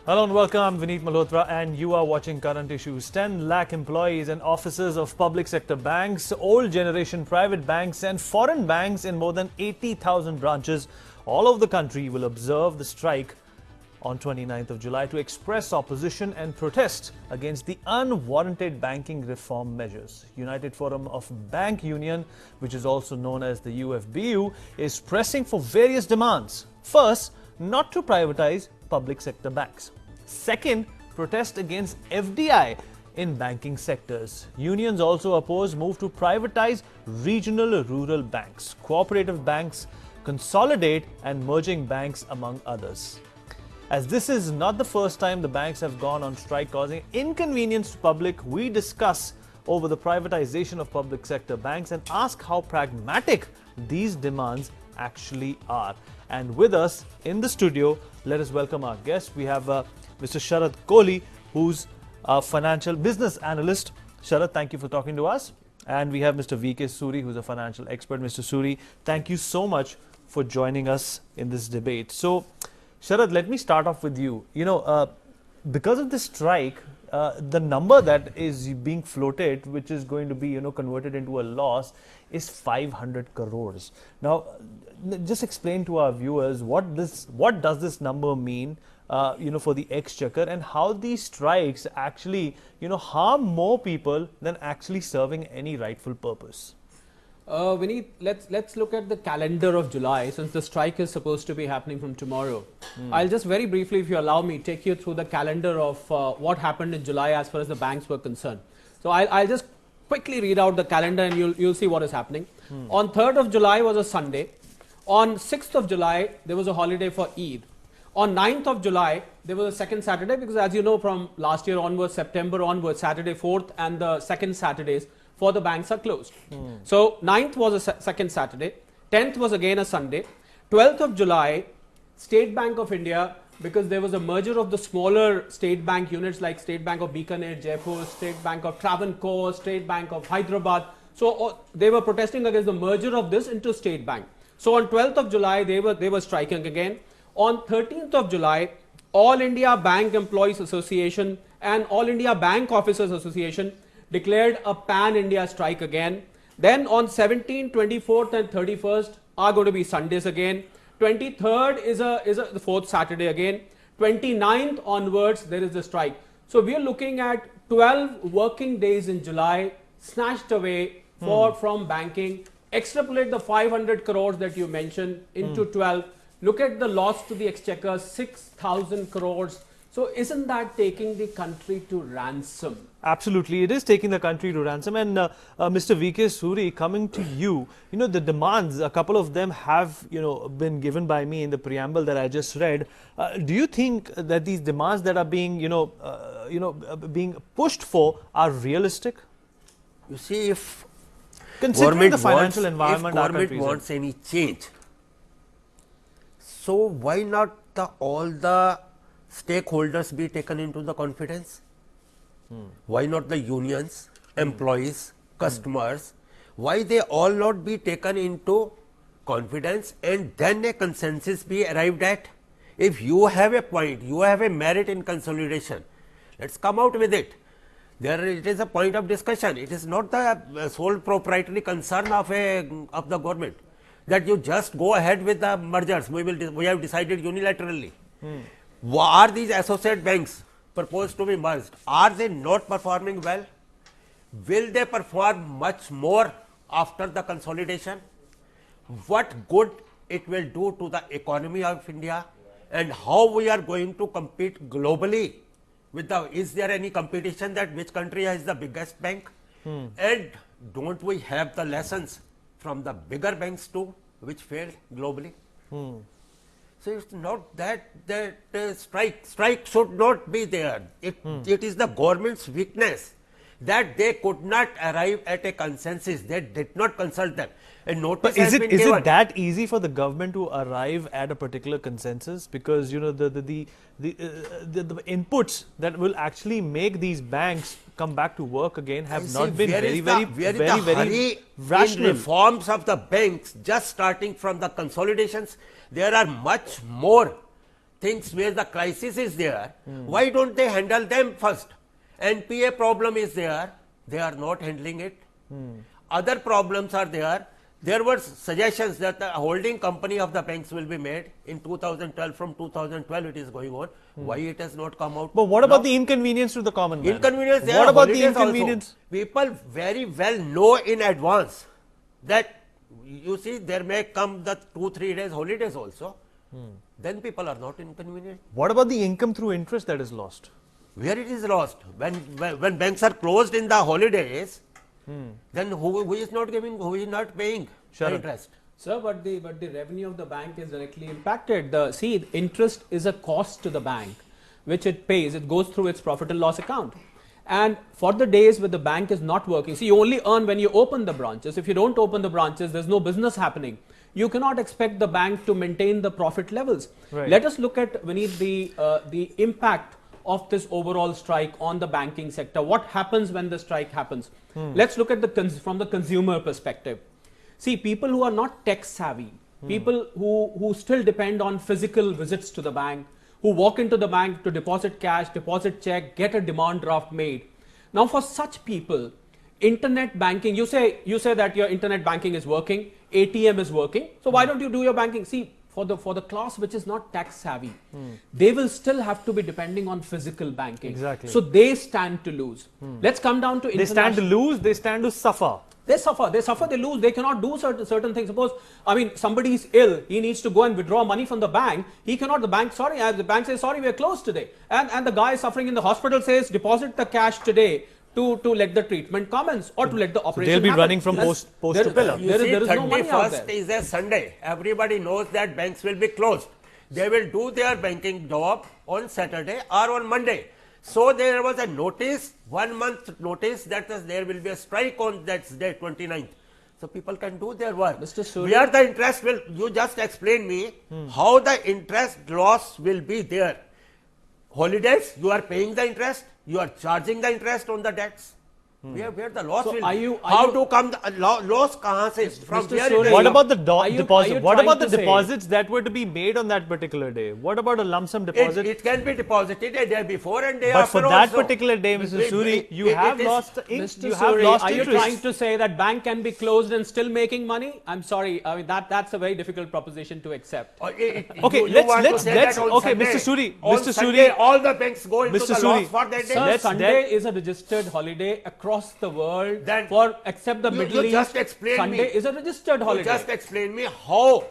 Hello and welcome. I'm Vineet Malhotra and you are watching Current Issues. 10 lakh employees and officers of public sector banks, old generation private banks and foreign banks in more than 80,000 branches all over the country will observe the strike on 29th of July to express opposition and protest against the unwarranted banking reform measures. United Forum of Bank Union, which is also known as the UFBU, is pressing for various demands. First, not to privatize public sector banks. Second, protest against FDI in banking sectors. Unions also oppose move to privatize regional rural banks, cooperative banks, consolidate and merging banks among others. As this is not the first time the banks have gone on strike causing inconvenience to public, we discuss over the privatization of public sector banks and ask how pragmatic these demands actually are. And with us in the studio, let us welcome our guest. We have Mr. Sharad Kohli, who's a financial business analyst. Sharad, thank you for talking to us. And we have Mr. V.K. Suri, who's a financial expert. Mr. Suri, thank you so much for joining us in this debate. So, Sharad, let me start off with you. Because of this strike, the number that is being floated, which is going to be, converted into a loss, is 500 crores. Now, just explain to our viewers what does this number mean, for the exchequer, and how these strikes actually, harm more people than actually serving any rightful purpose. Vineet, let's look at the calendar of July, since the strike is supposed to be happening from tomorrow. I'll just very briefly, if you allow me, take you through the calendar of what happened in July as far as the banks were concerned. So I'll just quickly read out the calendar and you'll see what is happening. On 3rd of July was a Sunday. On 6th of July, there was a holiday for Eid. On 9th of July, there was a second Saturday, because as you know, from last year onwards, September onwards, Saturday 4th and the second Saturdays for the banks are closed. So 9th was a second Saturday, 10th was again a Sunday, 12th of July, State Bank of India, because there was a merger of the smaller state bank units like State Bank of Bikaner, Jaipur, State Bank of Travancore, State Bank of Hyderabad. So they were protesting against the merger of this into State Bank. So on 12th of July, they were striking again. On 13th of July, All India Bank Employees Association and All India Bank Officers Association declared a pan-India strike again. Then on 17th, 24th and 31st are going to be Sundays again. 23rd is the fourth Saturday again. 29th onwards, there is the strike. So we are looking at 12 working days in July snatched away from banking. Extrapolate the 500 crores that you mentioned into 12. Look at the loss to the exchequer, 6,000 crores. So isn't that taking the country to ransom? Absolutely, it is taking the country to ransom. And Mr. V.K. Suri, coming to you, the demands, a couple of them have, been given by me in the preamble that I just read. Do you think that these demands that are being, being pushed for are realistic? You see, if considering the financial environment, if government wants any change, so why not all the stakeholders be taken into the confidence? Why not the unions, employees, customers? Why they all not be taken into confidence and then a consensus be arrived at? If you have a point, you have a merit in consolidation, let's come out with it. There it is a point of discussion. It is not the sole proprietary concern of the government that you just go ahead with the mergers. We have decided unilaterally. Are these associate banks proposed to be merged? Are they not performing well? Will they perform much more after the consolidation? What good it will do to the economy of India, and how we are going to compete globally? Is there any competition that which country has the biggest bank? And don't we have the lessons from the bigger banks too, which failed globally? So it's not that strike should not be there. It is the government's weakness that they could not arrive at a consensus. They did not consult them. And notice is it that easy for the government to arrive at a particular consensus? Because the inputs that will actually make these banks come back to work again have not been very rational. In reforms of the banks, just starting from the consolidations, there are much more things where the crisis is there, why don't they handle them first? NPA problem is there, they are not handling it. Other problems are there. There were suggestions that the holding company of the banks will be made in 2012. From 2012 it is going on. Why it has not come out? But what about the inconvenience to the common man? Inconvenience? There What are about the holidays also. inconvenience? People very well know in advance that you see there may come the 2-3 days holidays also. Then people are not inconvenienced. What about the income through interest that is lost? Where it is lost? When banks are closed in the holidays, then who is not giving, who is not paying the interest? Sir, but the revenue of the bank is directly impacted. The interest is a cost to the bank, which it pays. It goes through its profit and loss account. And for the days where the bank is not working, see, you only earn when you open the branches. If you don't open the branches, there's no business happening. You cannot expect the bank to maintain the profit levels. Right. Let us look at, Vineet, the impact of this overall strike on the banking sector. What happens when the strike happens? Let's look at from the consumer perspective. See, people who are not tech savvy, people who still depend on physical visits to the bank, who walk into the bank to deposit cash, deposit check, get a demand draft made. Now, for such people, internet banking, you say that your internet banking is working, ATM is working. So why don't you do your banking? See, for the class which is not tax savvy, they will still have to be depending on physical banking. Exactly. So they stand to lose. Let's come down to They stand to lose, they stand to suffer. They suffer, they lose, they cannot do certain things. Suppose, somebody is ill, he needs to go and withdraw money from the bank. He cannot, the bank says, sorry, we are closed today. And the guy suffering in the hospital says, deposit the cash today to let the treatment commence or to let the operation They'll be happen. running from post to pillar. You see, there is no money out 31st there. is a Sunday. Everybody knows that banks will be closed. They will do their banking job on Saturday or on Monday. So there was a notice, 1 month notice, that there will be a strike on that day, 29th. So people can do their work. Mr. Suri, Where the interest will, you just explain me how the interest loss will be there. Holidays, you are paying the interest, you are charging the interest on the debts. Where the loss So will are be? you- How you- to come the loss kahan se? From Mr. where it Suri, is? What about the Are you deposit? What trying about the to say- deposits that were to be made on that particular day? What about a lump sum deposit? It can be deposited a day before and day But after for that also. particular day, Mr. It- Suri, it- you it have is- lost Mr. you have Suri, lost are you interest. trying to say that bank can be closed and still making money? I'm sorry, that's a very difficult proposition to accept. Okay, Okay, let's okay, Mr. Suri, Mr. Sunday, Suri, all the banks go into Mr. the Suri, loss for that day. Sir, Let's Sunday is a registered holiday across the world Then except the you Middle East. just explain Sunday me. is a registered You holiday. just explain me how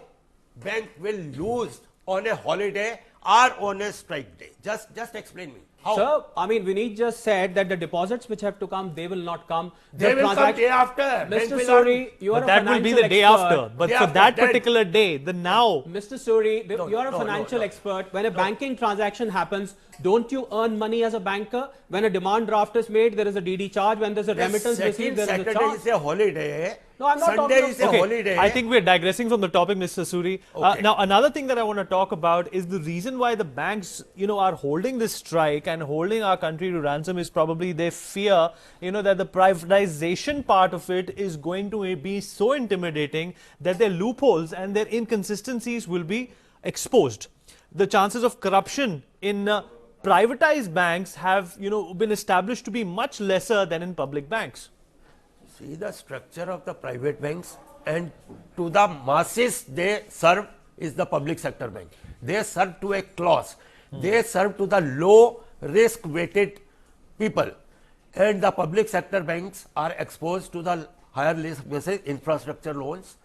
bank will lose on a holiday or on a strike day. Just explain me. How? Sir, Vineet just said that the deposits which have to come, they will not come. They will come day after. Bank Mr. will Suri, you are but a that will be financial the day expert. after. But Day for after, that then- particular day, the now. Mr. Suri, No, you are a no, financial no. expert. When a banking transaction happens, don't you earn money as a banker? When a demand draft is made, there is a DD charge. When there's a remittance received, there is a Saturday charge. is a holiday. No, I'm not Sunday talking is a of- Okay, holiday. I think we're digressing from the topic, Mr. Suri. Okay. Now, another thing that I want to talk about is the reason why the banks, are holding this strike and holding our country to ransom is probably they fear, that the privatization part of it is going to be so intimidating that their loopholes and their inconsistencies will be exposed. The chances of corruption in privatized banks have, been established to be much lesser than in public banks. See the structure of the private banks, and to the masses they serve is the public sector bank. They serve to a class. They serve to the low risk weighted people, and the public sector banks are exposed to the higher risk basis infrastructure loans,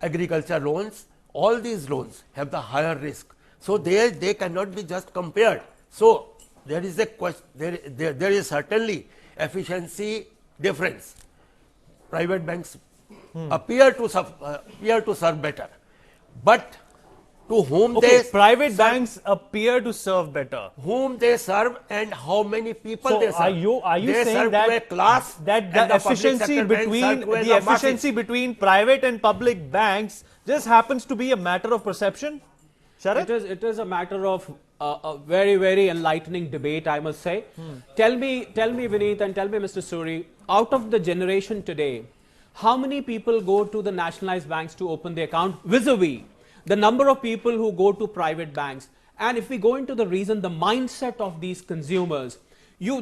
agriculture loans. All these loans have the higher risk, so they cannot be just compared. So there is a question. There is certainly efficiency difference. Private banks appear to serve better, but to whom Okay, they private serve, banks appear to serve better. whom they serve and how many people So they serve. are you they saying serve that to a class that and the public efficiency sector banks serve to the masses. efficiency between private and public banks just happens to be a matter of perception? Sharat? It is a matter of a very, very enlightening debate, I must say. Tell me, Vineet, and tell me, Mr. Suri, out of the generation today, how many people go to the nationalized banks to open the account vis-a-vis the number of people who go to private banks? And if we go into the reason, the mindset of these consumers, all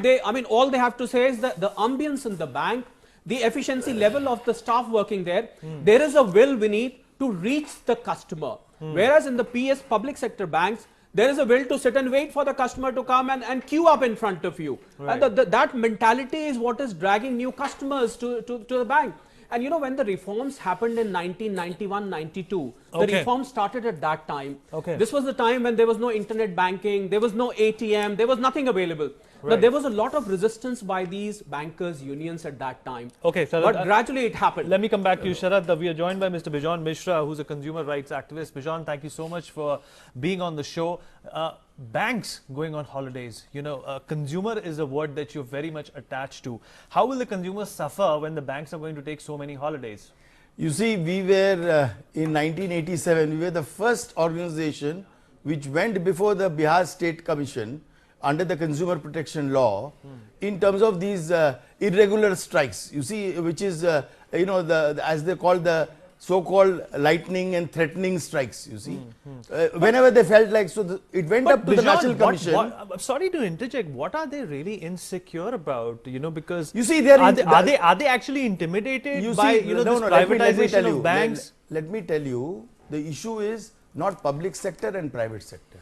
they have to say is that the ambience in the bank, the efficiency level of the staff working there, there is a will, Vineet, to reach the customer. Whereas in the PS public sector banks, there is a will to sit and wait for the customer to come and queue up in front of you. Right. And that mentality is what is dragging new customers to the bank. And you know, when the reforms happened in 1991-92, the Okay. reforms started at that time. Okay. This was the time when there was no internet banking, there was no ATM, there was nothing available. Now, Right. there was a lot of resistance by these bankers' unions at that time. Okay, so But gradually it happened. let me come back to you, Sharad. We are joined by Mr. Bijon Mishra, who's a consumer rights activist. Bijon, thank you so much for being on the show. Banks going on holidays, you know, consumer is a word that you're very much attached to. How will the consumer suffer when the banks are going to take so many holidays? You see, we were in 1987, we were the first organization which went before the Bihar State Commission under the consumer protection law in terms of these irregular strikes. You see, which is, as they call the so-called lightning and threatening strikes, you see. Whenever they felt like, so it went up to the Bijon, National Commission. I'm sorry to interject. What are they really insecure about? You know, because You see, they're are in- they actually intimidated by this privatization of banks? Let me tell you, the issue is not public sector and private sector.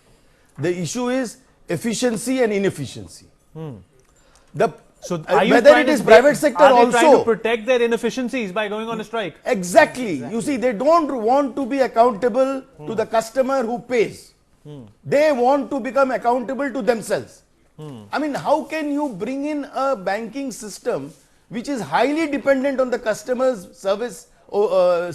The issue is efficiency and inefficiency. So are you whether trying it to is protect- private sector are they trying to also. protect their inefficiencies by going on a strike? Exactly. You see, they don't want to be accountable to the customer who pays. They want to become accountable to themselves. I mean, how can you bring in a banking system which is highly dependent on the customer's service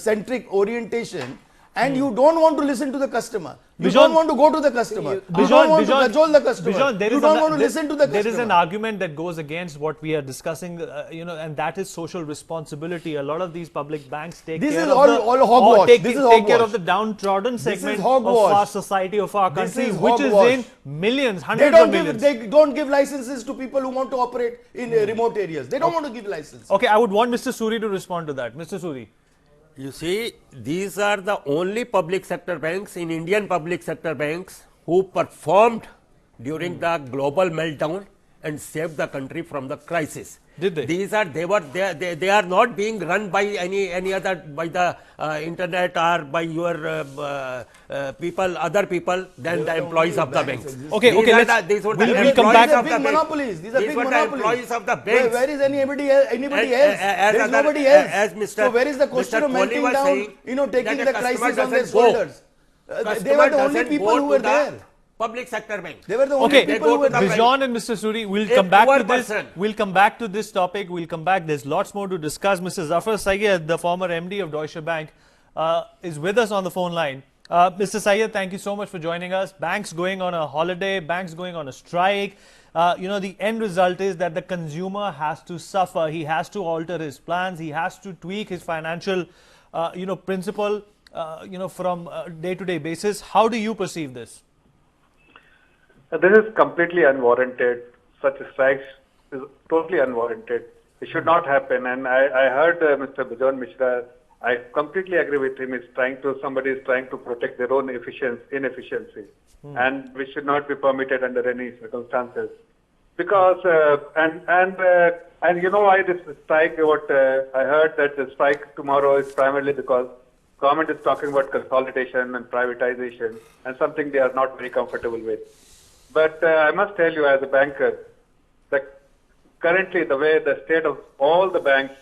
centric orientation, and you don't want to listen to the customer? You Bijon- don't want to go to the customer. You don't want to cajole the customer. Bijon, there You is don't an- want to there- listen to the customer. There is an argument that goes against what we are discussing, and that is social responsibility. A lot of these public banks take This care is of all hogwash. take This is care hogwash. of the downtrodden is segment of hogwash. our society, of our This country, is which is hogwash. in millions, They hundreds don't of give millions. they don't give licenses to people who want to operate in remote areas. They don't want to give license. Okay, I would want Mr. Suri to respond to that. Mr. Suri. You see, these are the only public sector banks in Indian public sector banks who performed during the global meltdown and saved the country from the crisis. Did they? They are not being run by any other, by the internet or by your other people than the employees of the banks. Okay, These okay, are let's- the- these were the we'll come employees back- These are of the big banks. monopolies. These are big were the monopolies. employees of the Where banks. is anybody else? There is As nobody else. as Mr. So where is the Mr. question of Kohli melting was down? saying Taking that the customer crisis on their doesn't go. shoulders. They Customer were the only doesn't people go who to were the there. Public sector bank. They were the only Okay, They people go who were to the there. bank. Bijon and Mr. Suri, we'll A come back poor to this. person. We'll come back to this topic. We'll come back. There's lots more to discuss. Mr. Zafar Syed, the former MD of Deutsche Bank, is with us on the phone line. Mr. Syed, thank you so much for joining us. Banks going on a holiday, banks going on a strike. The end result is that the consumer has to suffer. He has to alter his plans. He has to tweak his financial, principle, from day-to-day basis. How do you perceive this? This is completely unwarranted. Such strikes is totally unwarranted. It should not happen. And I heard Mr. Bijon Mishra. I completely agree with him. Somebody is trying to protect their own inefficiency, and which should not be permitted under any circumstances. Because and you know why this strike? I heard that the strike tomorrow is primarily because government is talking about consolidation and privatization, and something they are not very comfortable with. But I must tell you, as a banker, that currently the way the state of all the banks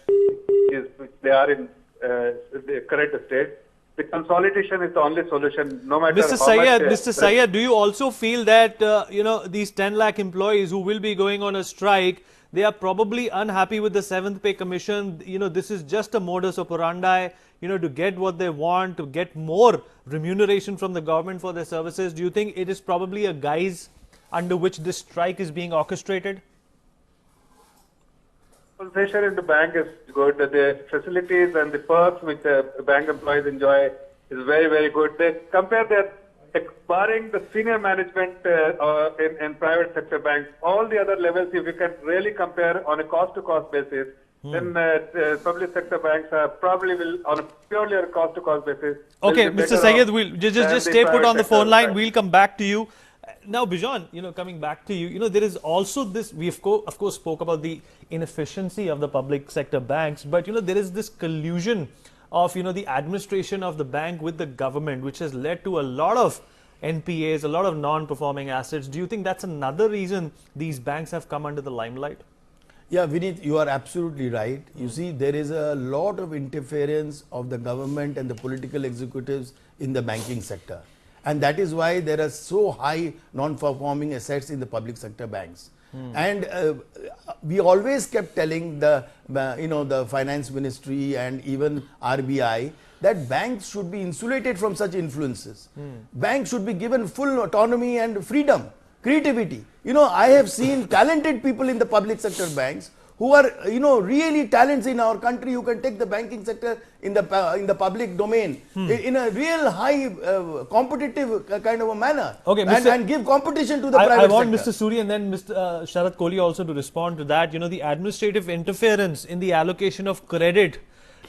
is, they are in the current state, the consolidation is the only solution, no matter Mr. how Syed, much. Mr. Syed, do you also feel that these 10 lakh employees who will be going on a strike, they are probably unhappy with the 7th Pay Commission? This is just a modus operandi, to get what they want, to get more remuneration from the government for their services. Do you think it is probably a guise under which this strike is being orchestrated? Compensation in the bank is good. The facilities and the perks which the bank employees enjoy is very, very good. They compare their, barring the senior management in private sector banks, all the other levels, if you can really compare on a cost-to-cost basis, then public sector banks probably will, on a purely on a cost-to-cost basis. Okay, will be Mr. better Syed, off we'll than just the stay put private on the sector phone line. banks. We'll come back to you. Now, Bijan, coming back to you, there is also this, we of course spoke about the inefficiency of the public sector banks, but, there is this collusion of, the administration of the bank with the government, which has led to a lot of NPAs, a lot of non-performing assets. Do you think that's another reason these banks have come under the limelight? Yeah, Vineet, you are absolutely right. You see, there is a lot of interference of the government and the political executives in the banking sector. And that is why there are so high non-performing assets in the public sector banks. And we always kept telling the finance ministry and even RBI that banks should be insulated from such influences. Banks should be given full autonomy and freedom, creativity. I have seen talented people in the public sector banks who are, really talents in our country who can take the banking sector in the public domain in a real high competitive kind of a manner. Okay, and give competition to the private sector. I want Mr. Suri and then Mr. Sharad Kohli also to respond to that. The administrative interference in the allocation of credit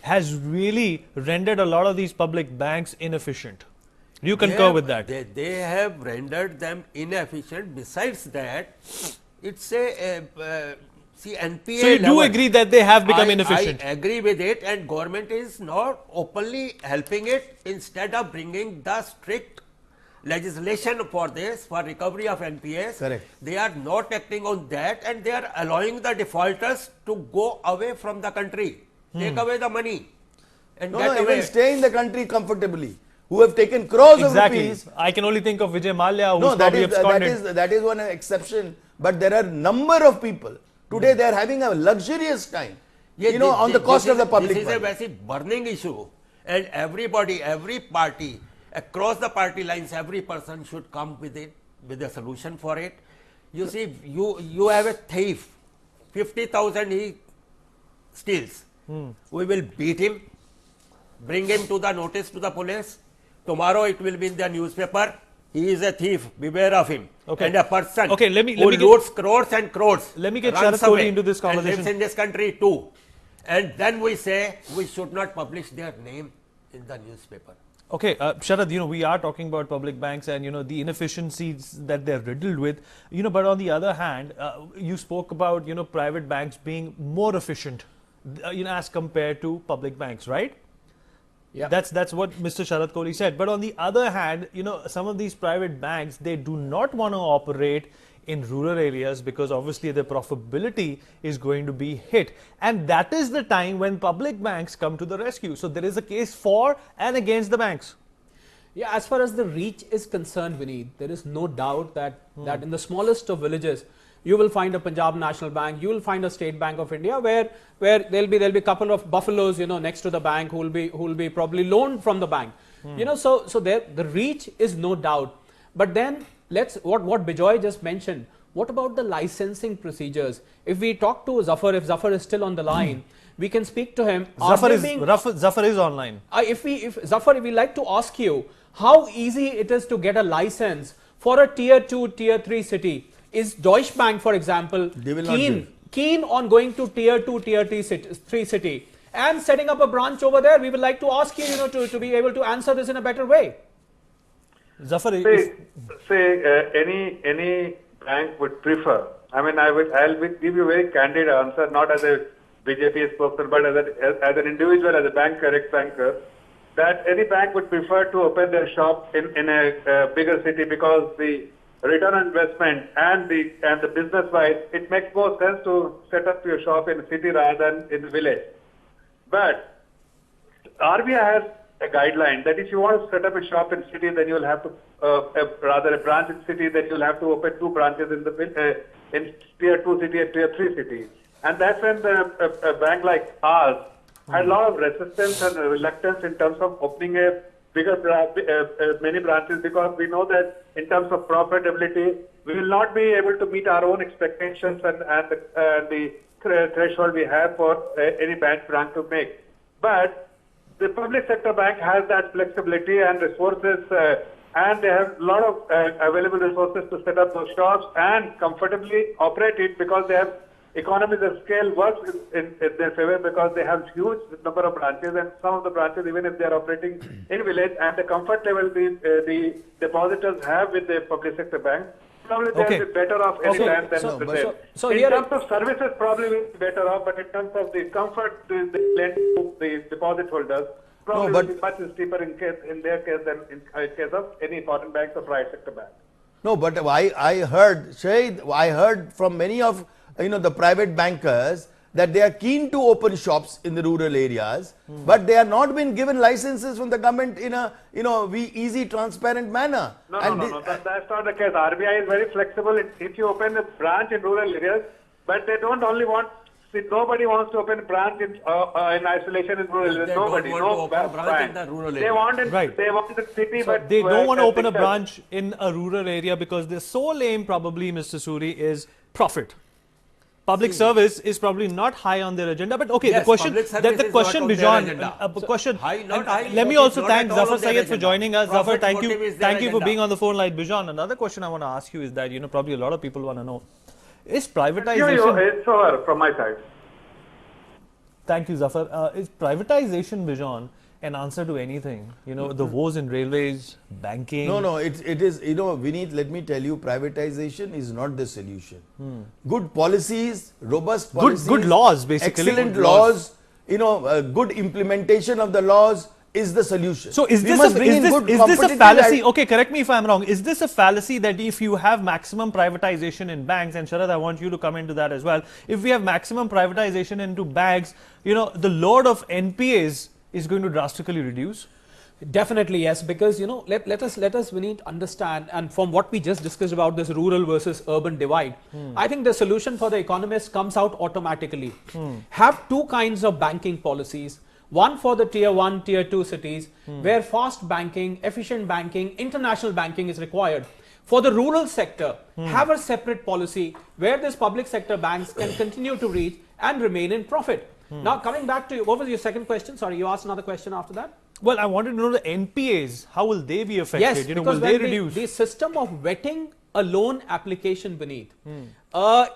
has really rendered a lot of these public banks inefficient. Do you concur with that? They have rendered them inefficient. Besides that, it's see, NPA. So you do agree that they have become inefficient? I agree with it, and government is not openly helping it. Instead of bringing the strict legislation for this, for recovery of NPAs, correct, they are not acting on that, and they are allowing the defaulters to go away from the country, take away the money, and get away. Even stay in the country comfortably. Who have taken crores of rupees. I can only think of Vijay Mallya, who's probably absconded. That is one exception. But there are number of people. Today they are having a luxurious time, on the cost of the public This is money. a very burning issue, and everybody, every party, across the party lines, every person should come with a solution for it. You see, you have a thief, 50,000 he steals. We will beat him, bring him to the notice to the police. Tomorrow it will be in the newspaper. He is a thief. Beware of him. Okay. And a person let me who loots crores and crores. Let me get runs Sharad Kohli away into this conversation. And lives in this country too. And then we say we should not publish their name in the newspaper. Okay, Sharad, we are talking about public banks and, the inefficiencies that they're riddled with, but on the other hand, you spoke about, private banks being more efficient, as compared to public banks, right? Yeah. That's what Mr. Sharad Kohli said. But on the other hand, some of these private banks, they do not want to operate in rural areas because obviously their profitability is going to be hit. And that is the time when public banks come to the rescue. So there is a case for and against the banks. Yeah, as far as the reach is concerned, Vineet, there is no doubt that in the smallest of villages, you will find a Punjab National Bank, you will find a State Bank of India where there'll be a couple of buffaloes, next to the bank who will be probably loaned from the bank. So there the reach is no doubt. But then what Bijoy just mentioned, what about the licensing procedures? If we talk to Zafar, if Zafar is still on the line, we can speak to him. Zafar is online. If Zafar, we like to ask you how easy it is to get a license for a tier 2, tier 3 city. Is Deutsche Bank, for example, keen on going to tier 2, tier 3 city and setting up a branch over there? We would like to ask you, to be able to answer this in a better way. Zafar, any bank would prefer. I mean, I'll give you a very candid answer, not as a BJP spokesman, but as an individual, as a banker, ex-banker, that any bank would prefer to open their shop in a bigger city because the return on investment and the business wise, it makes more sense to set up your shop in a city rather than in the village. But RBI has a guideline that if you want to set up a shop in city, then you will have to rather a branch in city, then you'll have to open 2 branches in tier 2 city and tier 3 city. And that's when a bank like ours had a lot of resistance and reluctance in terms of opening a many branches, because we know that in terms of profitability, we will not be able to meet our own expectations and the threshold we have for any branch to make. But the public sector bank has that flexibility and resources, and they have a lot of available resources to set up those shops and comfortably operate it, because they have economies of scale works in their favor, because they have huge number of branches, and some of the branches, even if they are operating in village, and the comfort level the depositors have with the public sector bank, probably they'll Okay. be better off any Okay. time than So- retail. so in here- terms of services, probably will be better off, but in terms of the comfort they lend to the deposit holders, probably but- will be much steeper in their case than in case of any foreign banks or private sector bank. No, but I heard, Shahid, I heard from many of the private bankers that they are keen to open shops in the rural areas, but they are not been given licenses from the government in a easy, transparent manner. No, And that's not the case. RBI is very flexible. If you open a branch in rural areas, but they don't only want. See, nobody wants to open a branch in isolation in rural areas. They don't Nobody, want no to open a branch in bank. the rural They area. want it. Right. They want the city, So but they don't want to open a sector- branch in a rural area because their sole aim, probably, Mr. Suri, is profit. Public service is probably not high on their agenda, but okay. Yes, the question, public service the is question, not on their Bijan, agenda. question. High, not and, high, let me not also at thank all Zafar on their Syed for agenda. joining us. Zafar, Profit thank you, motive is their thank you for agenda. being on the phone line. Bijan, another question I want to ask you is that probably a lot of people want to know: is Yo, privatization? it's over from my side. Thank you, Zafar. Is privatization, Bijan, an answer to anything? The woes in railways, banking. No, it is, Vineet, let me tell you, privatization is not the solution. Good policies, robust policies. Good laws, basically. Excellent Good laws, good implementation of the laws is the solution. So is We this must bring in good is this a competitive fallacy? Okay, correct me if I'm wrong. Is this a fallacy that if you have maximum privatization in banks, and Sharad, I want you to come into that as well. If we have maximum privatization into banks, the load of NPAs is going to drastically reduce. Definitely yes, because let us we need to understand, and from what we just discussed about this rural versus urban divide, I think the solution for the economists comes out automatically. Have two kinds of banking policies. One for the tier 1, tier 2 cities, where fast banking, efficient banking, international banking is required. For the rural sector, have a separate policy where these public sector banks can continue to reach and remain in profit. Now coming back to what was your second question? Sorry, you asked another question after that. Well, I wanted to know the NPAs. How will they be affected? Yes, will because they when reduce? the system of vetting a loan application beneath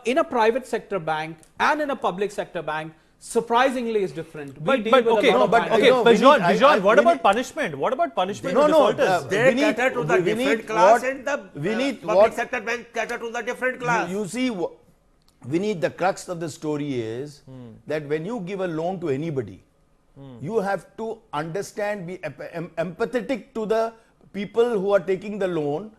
in a private sector bank and in a public sector bank surprisingly is different. We But deal with a okay, lot no, of but banks. okay, No, but Vineet, Bijan, what Vineet- about punishment? What about punishment No, of no, defaulters? They Vineet, cater to the Vineet, different class what- and the Vineet, public what- sector bank cater to the different class. You see, Vineet, the crux of the story is that when you give a loan to anybody, you have to understand, be empathetic to the people who are taking the loan,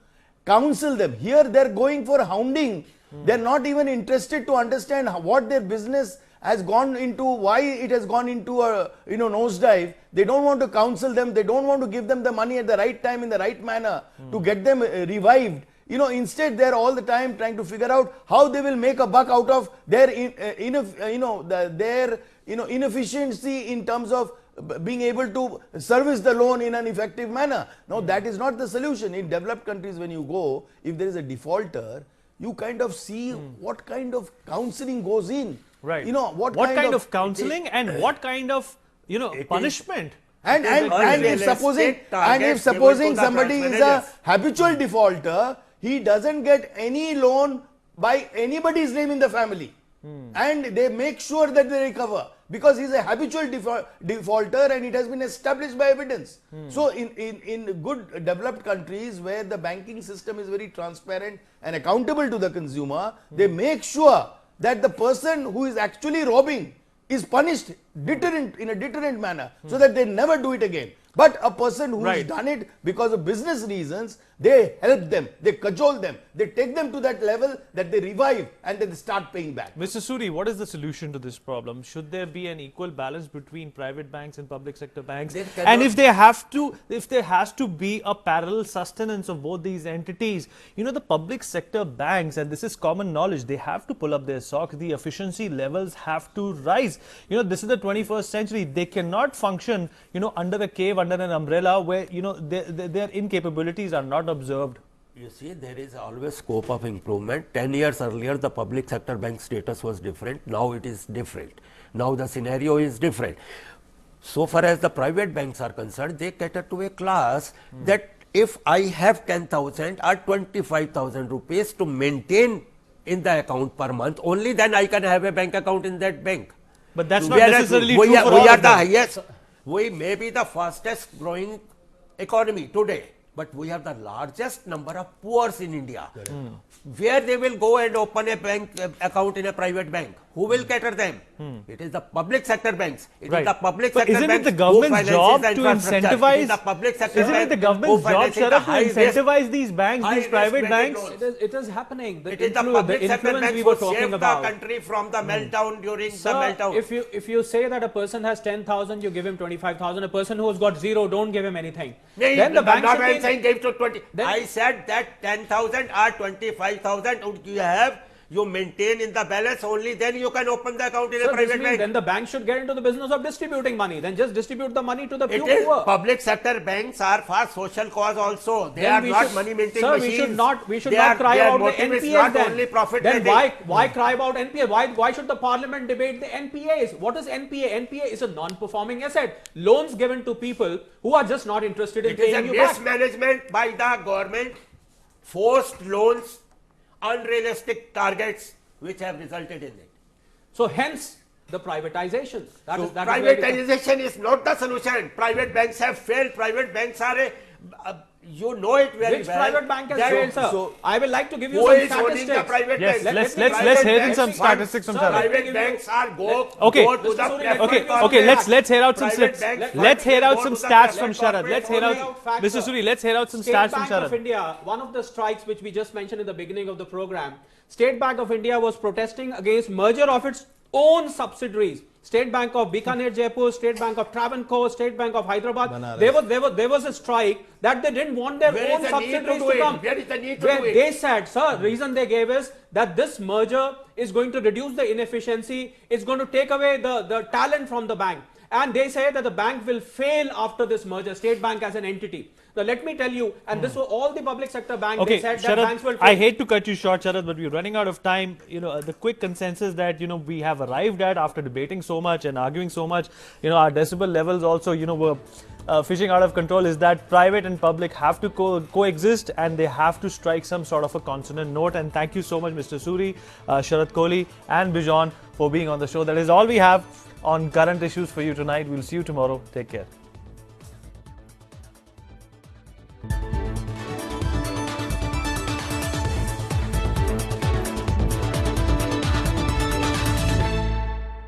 counsel them. Here they're going for hounding. They're not even interested to understand what their business has gone into, why it has gone into a nosedive. They don't want to counsel them. They don't want to give them the money at the right time in the right manner to get them revived. Instead they're all the time trying to figure out how they will make a buck out of their inefficiency in terms of being able to service the loan in an effective manner. Now that is not the solution. In developed countries, when you go, if there is a defaulter, you kind of see what kind of counseling goes in. Right. What kind of counseling and what kind of punishment? And if Unrealistic supposing targets given to the somebody branch is a managers. habitual defaulter, he doesn't get any loan by anybody's name in the family, and they make sure that they recover because he's a habitual defaulter and it has been established by evidence. So in good developed countries where the banking system is very transparent and accountable to the consumer, they make sure that the person who is actually robbing is punished in a deterrent manner so that they never do it again. But a person who has Right. done it because of business reasons, they help them, they cajole them, they take them to that level that they revive and then they start paying back. Mr. Suri, what is the solution to this problem? Should there be an equal balance between private banks and public sector banks? There And cannot- if there has to be a parallel sustenance of both these entities, the public sector banks, and this is common knowledge, they have to pull up their socks. The efficiency levels have to rise. This is the 21st century. They cannot function, under a cave, under an umbrella where, their incapabilities are not observed. You see, there is always scope of improvement. 10 years earlier, the public sector bank status was different. Now it is different. Now the scenario is different. So far as the private banks are concerned, they cater to a class that if I have 10,000 or 25,000 rupees to maintain in the account per month, only then I can have a bank account in that bank. But that's not Whereas necessarily we true are, for we all are of the them. highest, we may be the fastest growing economy today. but we have the largest number of poor in India. Where they will go and open a bank account in a private bank? Who will cater them? It is the public sector banks. It is the public But sector isn't banks it the who government's finances job the to infrastructure. incentivize? It is the public sector Isn't it the bank government's who job, finances the Sharad, to high-risk- incentivize these banks, these high-risk private credit banks? loans. It is happening. It is the public the sector influence banks we who were talking saved the about. country from the meltdown during the Sir, meltdown. if you say that a person has 10,000, you give him 25,000. A person who has got zero, don't give him anything. Then the bank not should I'm be- saying give to 20. Then- I said that 10,000 or 25,000 would you have, you maintain in the balance, only then you can open the account in Sir, a this private means bank. then the bank should get into the business of distributing money. Then just distribute the money to the It few is poor. public sector banks are for social cause also. They Then are we not should- money minting sir, machines. we should They not are- cry their about the motive is NPAs not then. only profit Then making. why cry about NPA? Why should the parliament debate the NPAs? What is NPA? NPA is a non-performing asset. Loans given to people who are just not interested in It is a paying you back. mismanagement by the government, forced loans, unrealistic targets which have resulted in it. So hence the privatization. That So is where it comes. privatization is not the solution. Private banks have failed. Private banks are you know it very Which well. private bank has that- failed, sir? so- I will like to give you Who some is owning the statistics. private Yes, banks? let's Private hear in banks some fund- statistics from Sir, Sharad. Private banks are go Okay. go to the Mr. Suri, preferred okay, corporate Okay, banks. let's hear out some Private stats. banks Let's hear go out to some the stats from preferred Sharad. corporate Let's hear out, Only facts, Mr. sir. Suri, let's hear out some State stats from Bank of Sharad. India, one of the strikes which we just mentioned in the beginning of the program, State Bank of India was protesting against merger of its own subsidiaries. State Bank of Bikaner, Jaipur, State Bank of Travancore, State Bank of Hyderabad. Banaras. There was a strike that they didn't want their Where is own the need to subsidiaries do to it? come. Where is the need to Where do it? they said, sir, reason they gave is that this merger is going to reduce the inefficiency, it's going to take away the talent from the bank. And they say that the bank will fail after this merger, State Bank as an entity. Now let me tell you, and this was all the public sector banks, Okay, they said that banks will Sharad, fail. I hate to cut you short, Sharad, but we're running out of time. The quick consensus that, we have arrived at after debating so much and arguing so much, our decibel levels also, were fishing out of control, is that private and public have to coexist and they have to strike some sort of a consonant note. And thank you so much, Mr. Suri, Sharad Kohli and Bijon for being on the show. That is all we have on current issues for you tonight. We'll see you tomorrow. Take care.